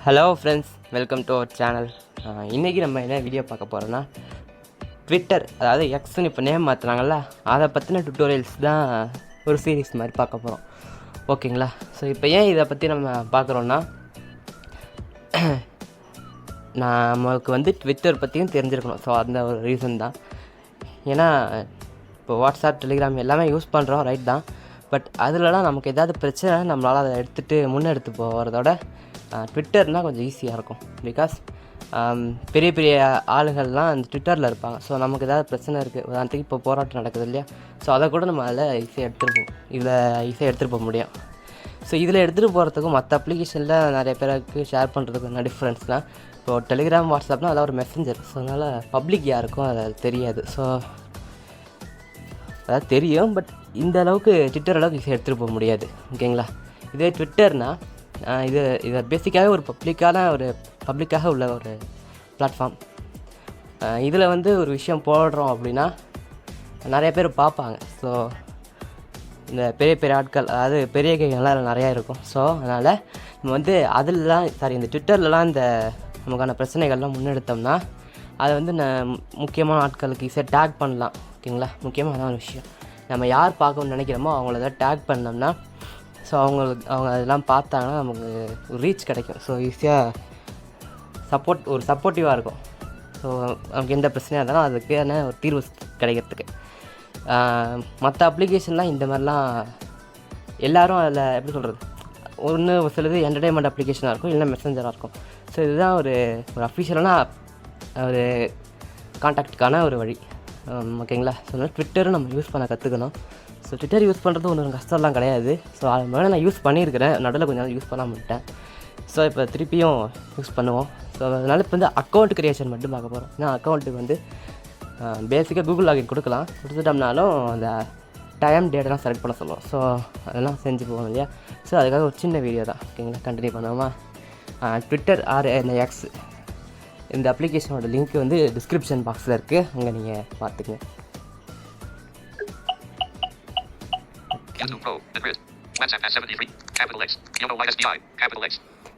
Hello friends, welcome to our channel. இன்றைக்கி நம்ம என்ன வீடியோ பார்க்க போகிறோன்னா, ட்விட்டர் அதாவது எக்ஸ்ன்னு இப்போ நேம் மாற்றுறாங்கல்ல, அதை பற்றின டுட்டோரியல்ஸ் தான் ஒரு சீரீஸ் மாதிரி பார்க்க போகிறோம். ஓகேங்களா? ஸோ இப்போ ஏன் இதை பற்றி நம்ம பார்க்குறோன்னா, நமக்கு ட்விட்டர் பற்றியும் தெரிஞ்சிருக்கணும். ஸோ அந்த ஒரு ரீசன் தான். ஏன்னா இப்போ வாட்ஸ்அப், டெலிகிராம் எல்லாமே யூஸ் பண்ணுறோம், ரைட் தான். பட் அதிலலாம் நமக்கு ஏதாவது பிரச்சனை நம்மளால் அதை முன்னெடுத்து போகிறதோட ட்விட்டர்னால் கொஞ்சம் ஈஸியாக இருக்கும். பிகாஸ் பெரிய பெரிய ஆளுகள்லாம் அந்த ட்விட்டரில் இருப்பாங்க. ஸோ நமக்கு ஏதாவது பிரச்சனை இருக்குது, உதாரணத்துக்கு இப்போ போராட்டம் நடக்குது இல்லையா, ஸோ அதை கூட நம்ம அதில் ஈஸியாக எடுத்துகிட்டு போக முடியும். ஸோ இதில் எடுத்துகிட்டு போகிறதுக்கும் மற்ற அப்ளிகேஷனில் நிறைய பேருக்கு ஷேர் பண்ணுறதுக்கு என்ன டிஃப்ரென்ஸ்னால், இப்போது டெலிகிராம், வாட்ஸ்அப்னால் அதெல்லாம் ஒரு மெசஞ்சர். ஸோ அதனால் பப்ளிக் யாருக்கும் அது தெரியாது. ஸோ அதாவது தெரியும், பட் இந்த அளவுக்கு ட்விட்டர் அளவுக்கு ஈஸியாக எடுத்துகிட்டு போக முடியாது. ஓகேங்களா? இதே ட்விட்டர்னால் இது பேசிக்காகவே ஒரு பப்ளிக்காக உள்ள ஒரு பிளாட்ஃபார்ம். இதில் ஒரு விஷயம் போடுறோம் அப்படின்னா நிறைய பேர் பார்ப்பாங்க. ஸோ இந்த பெரிய பெரிய ஆட்கள், அதாவது பெரிய கைகள்லாம் நிறையா இருக்கும். ஸோ அதனால் நம்ம இந்த ட்விட்டர்லலாம் இந்த நமக்கான பிரச்சனைகள்லாம் முன்னெடுத்தோம்னா அதை முக்கியமான ஆட்களுக்கு ஈஸியாக டேக் பண்ணலாம். ஓகேங்களா? முக்கியமான ஒரு விஷயம், நம்ம யார் பார்க்கணும்னு நினைக்கிறோமோ அவங்கள தான் டேக் பண்ணோம்னா, ஸோ அவங்க அதெல்லாம் பார்த்தாங்கன்னா நமக்கு ஒரு ரீச் கிடைக்கும். ஸோ ஈஸியாக சப்போர்ட்டிவாக இருக்கும். ஸோ நமக்கு எந்த பிரச்சனையாக இருந்தாலும் அதுக்கான ஒரு தீர்வு கிடைக்கிறதுக்கு. மற்ற அப்ளிகேஷன்லாம் இந்த மாதிரிலாம் எல்லோரும் அதில் எப்படி சொல்கிறது, ஒரு சிலது என்டர்டெயின்மெண்ட் அப்ளிகேஷனாக இருக்கும், இல்லைன்னா மெசஞ்சராக இருக்கும். ஸோ இதுதான் ஒரு அஃபிஷியலான ஒரு கான்டாக்டுக்கான ஒரு வழி. ஓகேங்களா? ஸோ அதனால் ட்விட்டரும் நம்ம யூஸ் பண்ண கற்றுக்கணும். ஸோ ட்விட்டர் யூஸ் பண்ணுறது ஒன்றும் கஷ்டம்லாம் கிடையாது. ஸோ அது மேலே நான் யூஸ் பண்ணியிருக்கிறேன், நடுவில் கொஞ்சம் யூஸ் பண்ணாமல் விட்டேன். ஸோ இப்போ திருப்பியும் யூஸ் பண்ணுவோம். ஸோ அதனால் இப்போ அக்கௌண்ட் க்ரியேஷன் மட்டும் பார்க்க போகிறோம். ஏன்னா அக்கௌண்ட்டுக்கு பேசிக்காக கூகுள் லாகின் கொடுத்துட்டோம்னாலும் அந்த டைம் டேட்டெல்லாம் செலக்ட் பண்ண சொல்லுவோம். ஸோ அதெல்லாம் செஞ்சு போவோம் இல்லையா. ஸோ அதுக்காக ஒரு சின்ன வீடியோ தான். ஓகேங்களா? கண்டினியூ பண்ணுவோமா? ட்விட்டர் இந்த எக்ஸ் இந்த அப்ளிகேஷனோட லிங்க் டிஸ்கிரிப்ஷன் பாக்ஸில் இருக்குது, அங்கே நீங்கள் பார்த்துக்குங்க.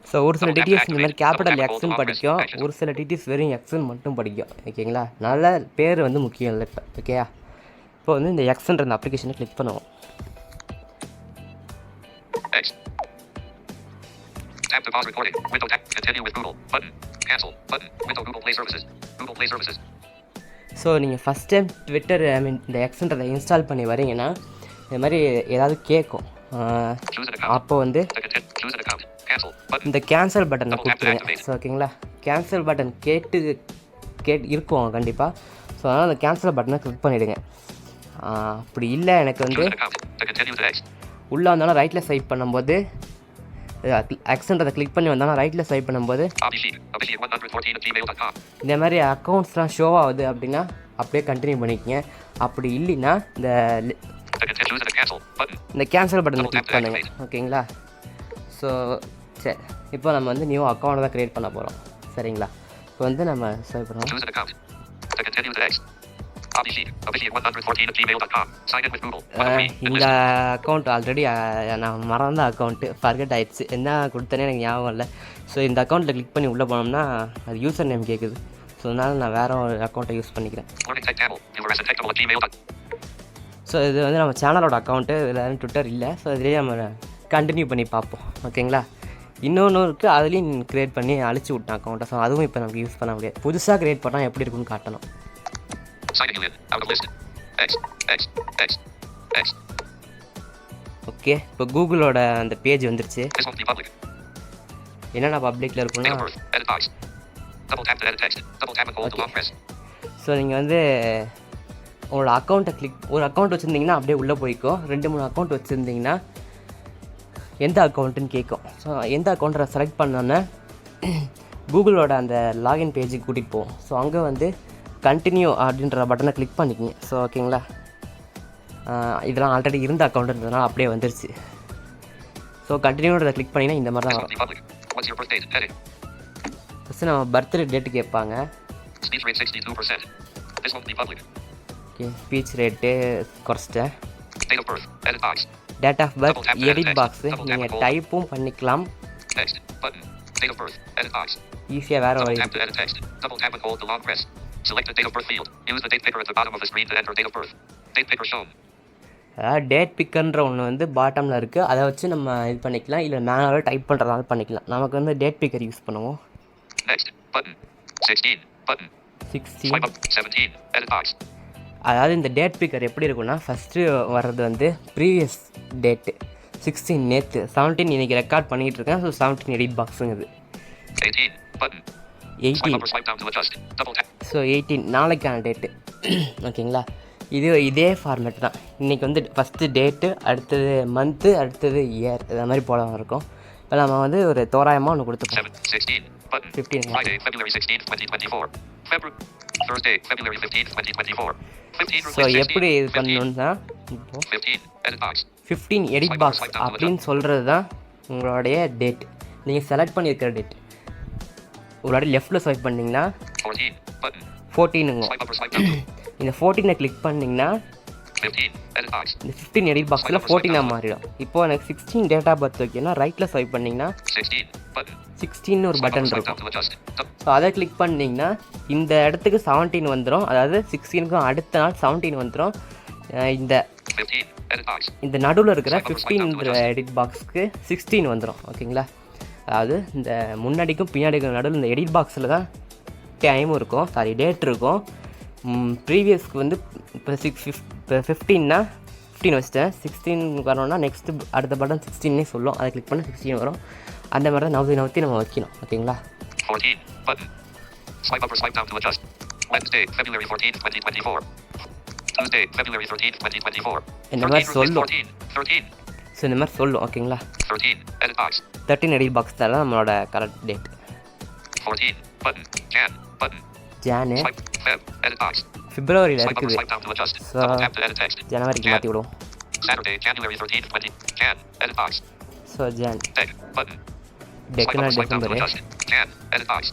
ஸோ ஒரு சில டீட்டெயில்ஸ் இந்த மாதிரி கேபிட்டல் எக்ஸ்ன்னு படிக்கும், ஒரு சில டீட்டெயில்ஸ் வெறும் எக்ஸ்ன்னு மட்டும் படிக்கும். ஓகேங்களா? நல்ல பேர் முக்கியம் இல்லை இப்போ. ஓகேயா? இப்போ இந்த எக்ஸ்ன்ற அந்த அப்ளிகேஷனை கிளிக் பண்ணுவோம். ஸோ நீங்கள் ஃபஸ்ட் டைம் ட்விட்டர் இந்த எக்ஸ்ன்றதை இன்ஸ்டால் பண்ணி வரீங்கன்னா இந்த மாதிரி ஏதாவது கேட்கும். அப்போ இந்த கேன்சல் பட்டனை கொடுத்துருங்க. ஸோ ஓகேங்களா? கேன்சல் பட்டன் இருக்கும் கண்டிப்பாக. ஸோ அதனால் அந்த கேன்சல் பட்டனை கிளிக் பண்ணிவிடுங்க. அப்படி இல்லை, எனக்கு உள்ளே வந்தாலும் ரைட்டில் ஸ்வைப் பண்ணும்போது எக்ஸ்ன்றதை கிளிக் பண்ணி வந்தாலும் ரைட்டில் ஸ்வைப் பண்ணும்போது இந்த மாதிரி அக்கௌண்ட்ஸ்லாம் ஷோ ஆகுது அப்படின்னா அப்படியே கண்டினியூ பண்ணிக்கங்க. அப்படி இல்லைன்னா இந்த கேன்சல் பட்டனை கிளிக் பண்ணுங்க. ஓகேங்களா? ஸோ சரி, இப்போ நம்ம நியூ அக்கௌண்ட் தான் க்ரியேட் பண்ண போகிறோம். சரிங்களா? இப்போ நம்ம ஸ்வைப் பண்ணுவோம். இந்த அக்கௌண்ட் ஆல்ரெடி நான் மறந்த அக்கௌண்ட்டு, ஃபர்கெட் ஆகிடுச்சு. என்ன கொடுத்தனே எனக்கு ஞாபகம் இல்லை. ஸோ இந்த அக்கௌண்ட்டில் கிளிக் பண்ணி உள்ளே போனோம்னா அது யூசர் நேம் கேட்குது. ஸோ அதனால் நான் வேறு ஒரு அக்கௌண்ட்டை யூஸ் பண்ணிக்கிறேன். ஸோ இது நம்ம சேனலோட அக்கௌண்ட்டு, இதில் ட்விட்டர் இல்லை. ஸோ இதுலேயே நம்ம கண்டினியூ பண்ணி பார்ப்போம். ஓகேங்களா? இன்னொன்று இருக்குது, அதுலேயும் க்ரியேட் பண்ணி அழிச்சு விட்டேன் அக்கௌண்ட்டை. ஸோ அதுவும் இப்போ நமக்கு யூஸ் பண்ண முடியாது. புதுசாக க்ரியேட் பண்ணால் எப்படி இருக்குன்னு காட்டணும். ஓகே, இப்போ கூகுளோட அந்த பேஜ் வந்துருச்சு. என்னென்ன பப்ளிக்கில் இருக்குன்னா, ஸோ நீங்கள் உங்களோட அக்கௌண்ட்டை ஒரு அக்கௌண்ட் வச்சுருந்தீங்கன்னா அப்படியே உள்ளே போய்க்கும். 2-3 அக்கௌண்ட் வச்சுருந்தீங்கன்னா எந்த அக்கௌண்ட்டுன்னு கேட்கும். ஸோ எந்த அக்கௌண்ட்டை செலக்ட் பண்ணோன்னே கூகுளோட அந்த லாகின் பேஜுக்கு கூட்டிகிட்டு போவோம். ஸோ அங்கே கண்டினியூ அப்படின்ற பட்டனை கிளிக் பண்ணிக்கிங்க. ஸோ ஓகேங்களா? இதெல்லாம் ஆல்ரெடி இருந்த அக்கௌண்ட்டுன்றதுனால அப்படியே வந்துருச்சு. ஸோ கண்டினியூன்றதை கிளிக் பண்ணிங்கன்னா இந்த மாதிரி தான் வரும். ஃபஸ்ட்டு நம்ம பர்த்டே டேட்டு கேட்பாங்க. ஓகே, ஸ்பீச் ரேட்டு குறைச்சிட்டேன். Date of birth, edit box நீங்கள் டைப்பும் பண்ணிக்கலாம். Date of birth. Edit box. ஈஸியாக வேறு Double வழி tap to edit text. Double tap and hold the long press. Select the date of birth field. Use the date picker at the bottom of the screen to enter date of birth. Date picker shown. அதாவது date பிக்கர்ன்ற ஒன்று வந்து பாட்டமில் இருக்குது. அதை வச்சு நம்ம இது பண்ணிக்கலாம், இல்லை மேனுவலாக டைப் பண்ணுறதால பண்ணிக்கலாம். நமக்கு வந்து டேட் பிக்கர் யூஸ் பண்ணுவோம். Next. Button. 16. Button. 16. Swipe up. 17. Edit box. அதாவது இந்த டேட் பிக்கர் எப்படி இருக்குன்னா, ஃபஸ்ட்டு வர்றது வந்து ப்ரீவியஸ் டேட்டு 16 நேற்று, 17 இன்றைக்கி ரெக்கார்ட் பண்ணிகிட்டு இருக்கேன். ஸோ 17 எடிட் பாக்ஸுங்குது. 18. Button. 18. Swipe down to adjust. Double tap. So 18 நாளைக்கான டேட்டு. ஓகேங்களா, இதே ஃபார்மேட் தான். இன்றைக்கி வந்து ஃபஸ்ட்டு டேட்டு, அடுத்தது மந்த்து, அடுத்தது இயர், இது மாதிரி போல இருக்கும். இப்போ நம்ம வந்து ஒரு தோராயமாக ஒன்று கொடுத்துப்போம். 16. Button. 15. Friday, February 16th, 2024. Thursday, February 15th, 2024. 15. So எப்படி இது பண்ணணுன்னா, இப்போது 15. Edit box. 15 எடிட் பாக்ஸ் அப்படின்னு சொல்கிறது தான் உங்களுடைய டேட். நீங்கள் செலக்ட் பண்ணியிருக்கிற டேட். ஒரு வாட்டி லெஃப்ட்டில் ஸ்வைப் பண்ணிங்கன்னா 14. Button. 14ங்க. Swipe up or swipe down. இந்த 14 கிளிக் பண்ணிங்கன்னா 15. Edit box. இந்த 15 எடிட் பாக்ஸில் 14 மாறிடும். இப்போது எனக்கு 16 டேட் ஆஃப் பர்த் வைக்கணும்னா ரைட்டில் ஸ்வைப் பண்ணிங்கன்னா 16. Button. 16 ஒரு பட்டன் இருக்கும். To adjust. ஸோ அதை கிளிக் பண்ணிங்கன்னா இந்த இடத்துக்கு 17 வந்துடும். அதாவது 16க்கும் அடுத்த நாள் 17 வந்துடும். இந்த 15. Edit box. இந்த நடுவில் இருக்கிற 15 எடிட் பாக்ஸுக்கு 16 வந்துடும். ஓகேங்களா, அதாவது இந்த முன்னாடிக்கும் பின்னாடிக்கும் நடுவில் இந்த எடிட் பாக்ஸில் தான் டைமும் இருக்கும், டேட் இருக்கும். ப்ரீவியஸ்க்கு வந்து இப்போ 15னா 15 வச்சுட்டேன். 16 வரணும்னா நெக்ஸ்ட்டு அடுத்த பட்டன் 16 சொல்லும். அதை கிளிக் பண்ண 16 வரும். அந்த மாதிரி தான் நவுத்தி நம்ம வைக்கணும். ஓகேங்களா. 14. Button. Swipe up or swipe down to adjust. Wednesday, February 14th, 2024. Tuesday, February 13th, 2024. இந்த மாதிரி சொல்லும். 13. ஸோ இந்த மாதிரி சொல்லும். ஓகேங்களா. 13. Edit box. 13 எடிட் பாக்ஸ் தான் நம்மளோட correct date. 14. Button. Jan. Button. Jan Swipe. Feb. Edit box. பிப்ரவரியில் Swipe up or இருக்குது. swipe down to adjust. So Double tap to edit text. ஜனவரிக்கு மாற்றி விடுவோம். Saturday, January 13th, 20. Jan. Edit box. So John. Dec. Button. டெக்குனா Swipe down to December. adjust. Jan. Edit box.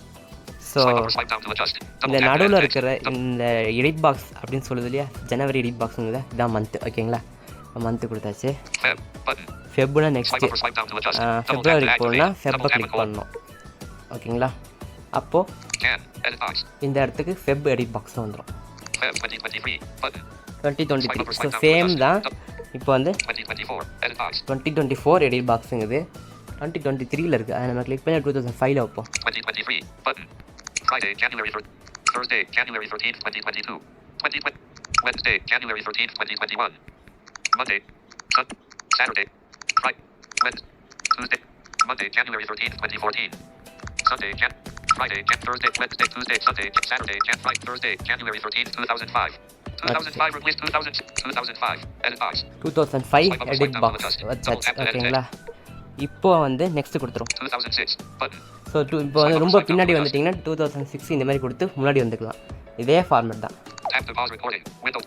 So Swipe up or swipe down to adjust. இந்த Double tap to நடுவில் edit text. இருக்கிற இந்த edit box அப்படின்னு சொல்லுது இல்லையா, ஜனவரி edit பாக்ஸுங்கிறத இதான் month. ஓகேங்களா, month கொடுத்தாச்சு. Feb. Button. ஃபெப்னா Swipe next up or swipe down to adjust. Double tap to ஃபெப்ரவரிக்கு போகணுன்னா activate. ஃபெப்பை Double tap and click hold. பண்ணணும். ஓகேங்களா, அப்போது Jan. Edit box. இந்த இடத்துக்கு ஃபெப் எடிட் பாக்ஸ் வந்துடும். Feb 2023. Button. 2023. ஸோ சேம் தான். இப்போ வந்து 2024. Edit box. 2024 எடிட் பாக்ஸுங்குது 2023ல் இருக்குது. அதை நம்ம கிளிக் பண்ணி 2005ல் வைப்போம். 2023. Button. Friday, January 3rd. Thursday, January 13th, 2022. 2020. Wednesday, January 13th, 2021. Monday. Saturday. Friday. Wednesday. Tuesday. Monday, January 13th, 2014. Sunday, Friday, Thursday, Wednesday, Tuesday, Sunday, Saturday, Friday, Thursday, January 13th, 2005. 2005 replaced 2005. Edit box. 2005 edit box வச்சாச்சு. ஓகேங்களா, இப்போ வந்து next கொடுத்துரும். 2006. Button. So இப்போ வந்து ரொம்ப பின்னாடி வந்துட்டிங்கன்னா 2006 இந்த மாதிரி கொடுத்து முன்னாடி வந்துக்கலாம். இதே ஃபார்மேட் தான். Tap to pause recording. Window.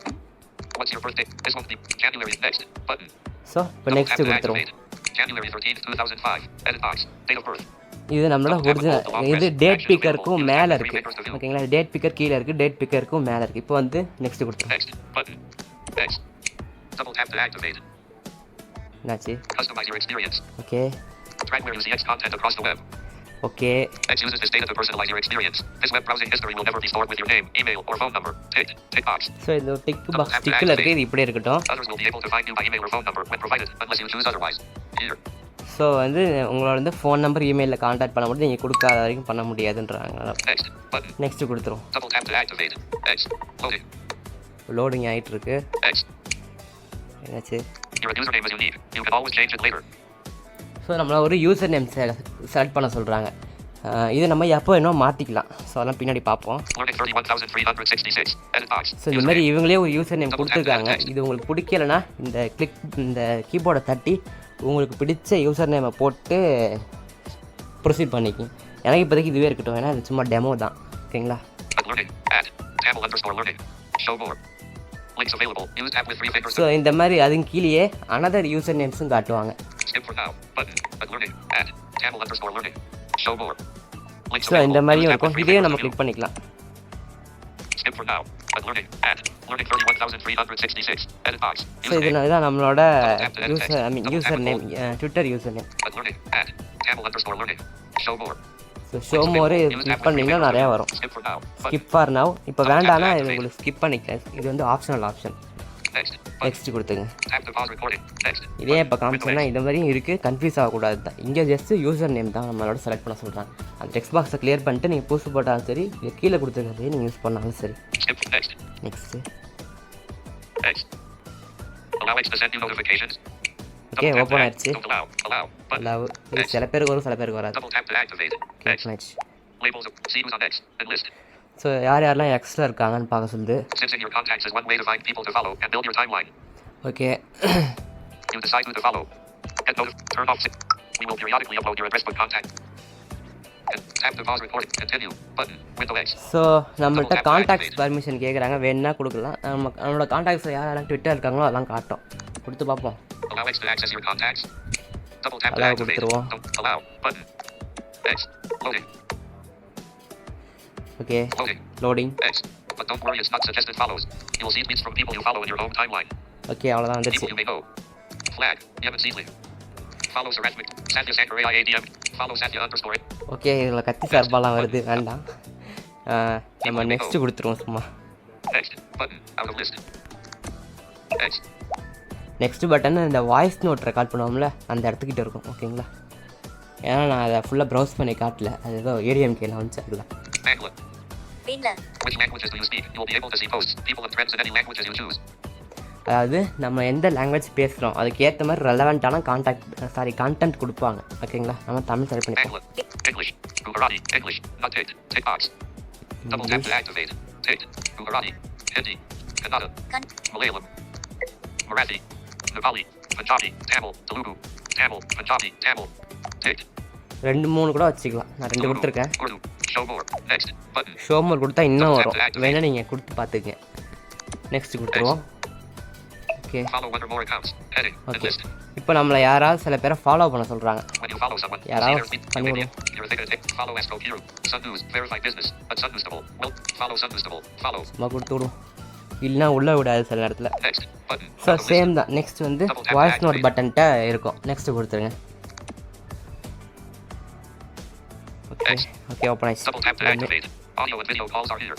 What's your birthday? This won't be. January. Next. Button. So இப்போ நெக்ஸ்ட் கொடுத்துரும். January 13th, 2005. Edit box. Date of birth. இது நம்மளோட ஒரிஜினல். இது டேட் பிக்கருக்கும் மேலே இருக்குது. ஓகேங்களா, டேட் பிக்கர் கீழே இருக்குது, டேட் பிக்கருக்கும் மேலே இருக்குது. இப்போ வந்து நெக்ஸ்ட் கொடுத்துரும். Next. Button. Next. Double tap to activate. என்னாச்சு? Customize your experience. Okay Track where you see X content across the web. Okay. X uses this data to personalize your experience. This web browsing history will never be stored with your name, email, or phone number. Tick box. So இந்த tick box டிக்கில் இருக்குது. இது இப்படியே இருக்கட்டும். Others will be able to find you by email or phone number when provided, unless you choose otherwise. Here. So வந்து உங்களோட வந்து phone number இமெயிலில் contact பண்ண முடியும், நீங்கள் கொடுக்காத வரைக்கும் பண்ண முடியாதுன்றாங்க. Next. Button. நெக்ஸ்ட் கொடுத்துரும். Double tap to activate. X. Loading. Loading ஆகிட்டு இருக்கு. X. என்னாச்சு? Your username is unique. You can always change it later. So நம்மளை ஒரு யூசர் நேம் செலக்ட் பண்ண சொல்கிறாங்க. இது நம்ம எப்போ வேணும் மாற்றிக்கலாம். ஸோ அதெல்லாம் பின்னாடி பார்ப்போம். Learning 31,366. Edit box. ஸோ இந்த மாதிரி இவங்களே ஒரு யூசர் நேம் கொடுத்துருக்காங்க. இது உங்களுக்கு பிடிக்கலைன்னா இந்த கீபோர்டை தட்டி உங்களுக்கு பிடிச்ச யூசர் நேமை போட்டு ப்ரொசீட் பண்ணிக்கிங்க. எனக்கு இப்போதைக்கு இதுவே இருக்கட்டும், ஏன்னா இது சும்மா டெமோ தான். ஓகேங்களா. Learning. Add. Tamil_learning. Show more. Links available. Use tab with 3 fingers. So இந்த மாதிரி அதுக்கு கீழேயே அனதர் யூசர் நேம்ஸும் காட்டுவாங்க. Skip for now. Button. Learning. Add. Tamil_learning. Show more. Links so இந்த available. மாதிரியும் Use tab with இருக்கும். 3 இதையும் fingers நம்ம to view. கிளிக் பண்ணிக்கலாம். Skip for now. Learning. Add. Learning 31,366. Edit box. So இதுதான் நம்மளோட user name, Twitter user name. Learning. Add. Tamil_learning. Show more. So show மோர் click பண்ணிங்கன்னா நிறையா வரும். Skip for now. Skip for now. இப்போ வேண்டானா இது உங்களுக்கு skip பண்ணிக்கலாம். இது வந்து ஆப்ஷனல் ஆப்ஷன். Next. நெக்ஸ்ட் கொடுத்துங்க. Tap to pause recording. Next. இதே இப்போ காமிச்சோன்னா இந்த மாதிரியும் இருக்குது. கன்ஃபியூஸ் ஆகக்கூடாது தான். இங்கே ஜஸ்ட் யூசர் நேம் தான் நம்மளோட செலக்ட் பண்ண சொல்கிறாங்க. அந்த டெக்ஸ்ட் பாக்ஸை கிளியர் பண்ணிட்டு நீங்கள் புதுசு போட்டாலும் சரி, இல்லை கீழே கொடுத்துருக்கிறதே நீங்கள் யூஸ் பண்ணாலும் சரி. Skip. Next. Next Next. Allow X to send you notifications. Okay open ஆயிடுச்சு. Allow. Allow. Button. அல்லாவு இது சில பேருக்கு வரும், சில பேருக்கு வராது. Double tap to activate. Okay Next. Open ஆயிடுச்சு. Labels of see who's on X and list. So யார் யாரெல்லாம் எக்ஸில் இருக்காங்கன்னு பார்க்க சொல்லுது. Sensing your contacts is one way to find people to follow and build your timeline. Okay You decide who to follow. Get turn off. We will periodically upload your address book contact. And tap to pause recording. Continue. Button. Window X. So நம்மள்ட்ட contacts permission கேட்குறாங்க, வேணுன்னா கொடுக்கலாம். நம்மளோட contacts யாரெல்லாம் Twitter இருக்காங்களோ அதெல்லாம் காட்டும். கொடுத்து பார்ப்போம். Allow X to access your contacts. Double tap to Allow activate. கொடுத்துருவோம். Don't allow. Button. X. Loading. Okay Loading. Loading. X. But don't worry, it's not suggested follows. You will see tweets from people you follow in your own timeline. Okay அவ்வளோதான் People வந்துருச்சு. you may know. Flag. Yemen Seedley. Follow Sarasvik. Satya Sankaray IADM. Follow Satya _ okay இதில் கத்தி சார்பாலாம் வருது, வேண்டாம். நம்ம next கொடுத்துருவோம் சும்மா. Next. Button. Out of list. X. Next button இந்த வாய்ஸ் நோட் ரெக்கார்ட் பண்ணுவோம்ல அந்த இடத்துக்கிட்ட இருக்கும். ஓகேங்களா? ஏன்னா நான் அதை ஃபுல்லாக ப்ரௌஸ் பண்ணி காட்டல, அது ஏதோ ஏடிஎம்கேல வந்துச்சு. அதில் Angla. Which languages do you speak? You will be able to see posts, people and trends in any languages you choose. அதாவது நம்ம எந்த லாங்குவேஜ் பேசுகிறோம் அதுக்கு ஏற்ற மாதிரி ரெலவெண்ட்டான கான்டென்ட் கொடுப்பாங்க. ஓகேங்களா? நம்ம தமிழ் செலக்ட் பண்ணிக்கலாம். Angla. English. Gujarati. English. Not ticked. Tick box. Double tap to activate. Ticked. Gujarati. Hindi. Kannada. Malayalam. Marathi. Nepali. Punjabi. Tamil. Telugu. Tamil. Punjabi. Tamil. Ticked. 2-3 கூட வச்சுக்கலாம். நான் 2 கொடுத்துருக்கேன். Urdu. Show more. Next. Button. Show மோர் கொடுத்தா இன்னும் வரும், வேணா நீங்கள் கொடுத்து பார்த்துக்கங்க. நெக்ஸ்ட் கொடுத்துருவோம். Okay Follow one or more accounts. Heading. And okay list. இப்போ நம்மளை யாராவது சில பேரை ஃபாலோ பண்ண சொல்கிறாங்க. When you follow someone, யாராவது see their tweet, பண்ணி Wikipedia, விடுவோம். you're thinking, follow Astro Hero, Sun News, verified business, but Sun Newsable, well, follow Sun Newsable, follow. சும்மா கொடுத்து விடுவோம், இல்லைனா உள்ளே விடாது சில நேரத்தில். Next. Button. ஸோ சேம் தான். நெக்ஸ்ட் வந்து வாய்ஸ் நோட் பட்டன்ட்ட இருக்கும். நெக்ஸ்ட் கொடுத்துருங்க. Okay okay open Double tap to ஆயிடுச்சு. activate. Audio and video calls are here.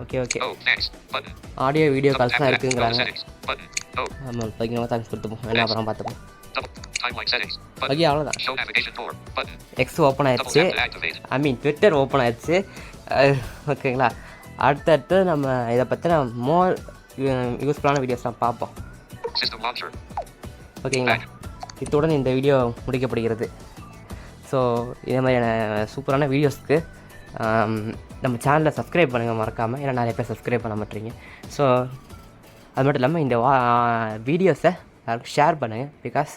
Okay okay Oh, thanks. Button. Audio video Double calls tap தான் to activate இருக்குங்கிறாங்க. settings. Button. Oh, நம்ம பதினோரு thanks கொடுத்துப்போம், என்ன அப்புறம் பார்த்துப்போம். double timeline settings. Button. Okay அவ்வளோதான். Show navigation for. Button. X open Double ஆயிடுச்சு. tap to activate. I mean Twitter open ஆயிடுச்சு. ஓகேங்களா? அடுத்தடுத்து நம்ம இதை பற்றின மோர் யூஸ்ஃபுல்லான வீடியோஸ்லாம் பார்ப்போம். System launcher. ஓகேங்களா? இத்துடன் இந்த வீடியோ முடிக்கப்படுகிறது. ஸோ இதே மாதிரியான சூப்பரான வீடியோஸ்க்கு நம்ம சேனலை சப்ஸ்கிரைப் பண்ணுங்கள் மறக்காமல், ஏன்னா நிறைய பேர் சப்ஸ்கிரைப் பண்ண மாட்டேறீங்க. ஸோ அது மட்டும் இல்லாமல் இந்த வீடியோஸை எல்லாருக்கும் ஷேர் பண்ணுங்கள், பிகாஸ்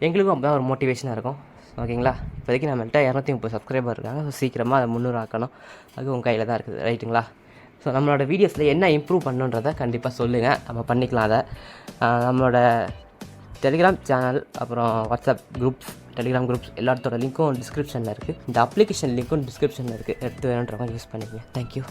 எங்களுக்கும் அப்போ தான் ஒரு மோட்டிவேஷனாக இருக்கும். ஓகேங்களா? இப்போதைக்கு நம்மள்கிட்ட 230 சப்ஸ்கிரைபர் இருக்காங்க. ஸோ சீக்கிரமாக அதை 300 ஆக்கணும். அது உங்கள் கையில் தான் இருக்குது, ரைட்டுங்களா? ஸோ நம்மளோட வீடியோஸில் என்ன இம்ப்ரூவ் பண்ணுன்றதை கண்டிப்பாக சொல்லுங்கள், நம்ம பண்ணிக்கலாம். அதை நம்மளோட டெலிகிராம் சேனல், அப்புறம் வாட்ஸ்அப் குரூப்ஸ், டெலிகிராம் குரூப்ஸ் எல்லாத்தோட லிங்க்கும் டிஸ்கிரிப்ஷனில் இருக்குது. இந்த அப்ளிகேஷன் லிங்க்கும் டிஸ்கிரிப்ஷனில் இருக்குது. எடுத்து வேணுன்றவங்க யூஸ் பண்ணிக்கங்க. தேங்க்யூ.